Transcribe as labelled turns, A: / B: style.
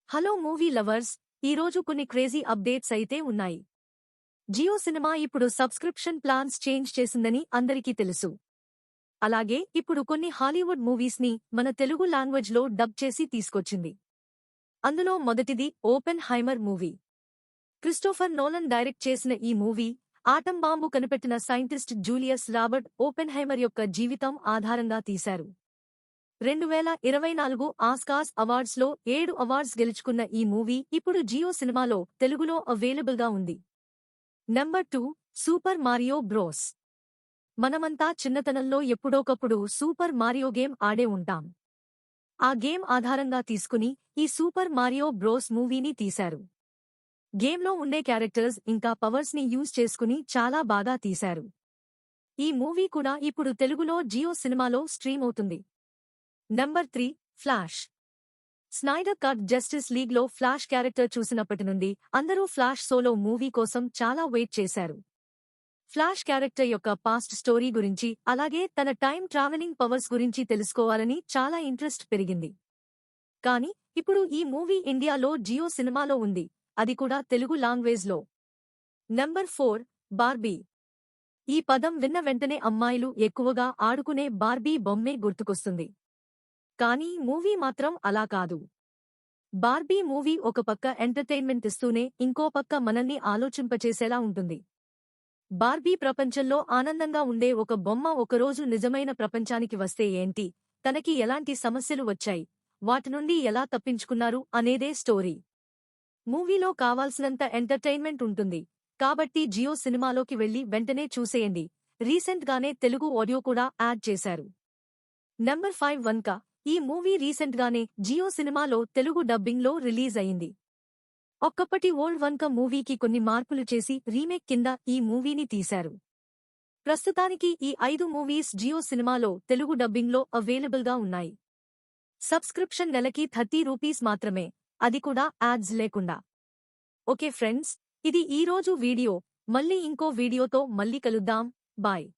A: Hello movie lovers, ఈరోజు కొన్ని crazy updates అయితే ఉన్నాయి. జియో సినిమా ఇప్పుడు సబ్స్క్రిప్షన్ ప్లాన్స్ చేంజ్ చేసిందని అందరికీ తెలుసు. అలాగే ఇప్పుడు కొన్ని హాలీవుడ్ మూవీస్ ని మన తెలుగు లాంగ్వేజ్ లో డబ్ చేసి తీసుకొచ్చింది. అందులో మొదటిది Oppenheimer movie. Christopher Nolan direct చేసిన ఈ మూవీ ఆటం బాంబు కనిపెట్టిన సైంటిస్ట్ జూలియస్ రాబర్ట్ ఓపెన్హైమర్ యొక్క జీవితం ఆధారంగా తీశారు. 2024 ఆస్కార్స్ అవార్డ్స్లో 7 అవార్డ్స్ గెలుచుకున్న ఈ మూవీ ఇప్పుడు జియో సినిమాలో తెలుగులో అవైలబుల్గా ఉంది. Number 2 super Mario bros. మనమంతా చిన్నతనంలో ఎప్పుడోకప్పుడు సూపర్ మారియో గేమ్ ఆడే ఉంటాం. ఆ గేమ్ ఆధారంగా తీసుకుని ఈ సూపర్ మారియో బ్రోస్ మూవీని తీశారు. గేమ్లో ఉండే క్యారెక్టర్స్ ఇంకా పవర్స్ ని యూజ్ చేసుకుని చాలా బాగా తీశారు. ఈ మూవీ కూడా ఇప్పుడు తెలుగులో జియో సినిమాలో స్ట్రీమ్ అవుతుంది. Number 3 flash. Schneider cut justice league లో ఫ్లాష్ క్యారెక్టర్ చూసినప్పటి నుండి అందరూ ఫ్లాష్ సోలో మూవీ కోసం చాలా వెయిట్ చేశారు. ఫ్లాష్ క్యారెక్టర్ యొక్క పాస్ట్ స్టోరీ గురించి అలాగే తన టైం ట్రావెలింగ్ పవర్స్ గురించి తెలుసుకోవాలని చాలా ఇంట్రెస్ట్ పెరిగింది. కానీ ఇప్పుడు ఈ మూవీ ఇండియాలో జియో సినిమాలో ఉంది, అది కూడా తెలుగు లాంగ్వేజ్ లో. Number 4 Barbie. ఈ పదం విన్న వెంటనే అమ్మాయిలు ఎక్కువగా ఆడుకునే బార్బీ బొమ్మే గుర్తుకొస్తుంది. కానీ మూవీ మాత్రం అలా కాదు. బార్బీ మూవీ ఒక పక్క ఎంటర్టైన్మెంట్ ఇస్తూనే ఇంకో పక్క మనల్ని ఆలోచింపచేసేలా ఉంటుంది. బార్బీ ప్రపంచంలో ఆనందంగా ఉండే ఒక బొమ్మ ఒకరోజు నిజమైన ప్రపంచానికి వస్తే ఏంటి, తనకి ఎలాంటి సమస్యలు వచ్చాయి, వాటి నుండి ఎలా తప్పించుకున్నారు అనేదే స్టోరీ. మూవీలో కావాల్సినంత ఎంటర్టైన్మెంట్ ఉంటుంది. కాబట్టి జియో సినిమాలోకి వెళ్లి వెంటనే చూసేయండి. రీసెంట్ గానే తెలుగు ఆడియో కూడా యాడ్ చేశారు. నంబర్ 5 వంక. ఈ మూవీ రీసెంట్ గానే జియో సినిమాలో తెలుగు డబ్బింగ్ లో రిలీజ్ అయింది. ఒక్కప్పటి ఓల్డ్ వంక మూవీకి కొన్ని మార్పులు చేసి రీమేక్ కింద ఈ మూవీని తీశారు. ప్రస్తుతానికి ఈ 5 మూవీస్ జియో సినిమాలో తెలుగు డబ్బింగ్ లో అవైలబుల్ గా ఉన్నాయి. సబ్స్క్రిప్షన్ నెలకి 30 రూపీస్ మాత్రమే, అది కూడా యాడ్స్ లేకుండా. ఓకే ఫ్రెండ్స్, ఇది ఈ రోజు వీడియో. మళ్ళీ ఇంకో వీడియోతో మళ్ళీ కలుద్దాం. బాయ్.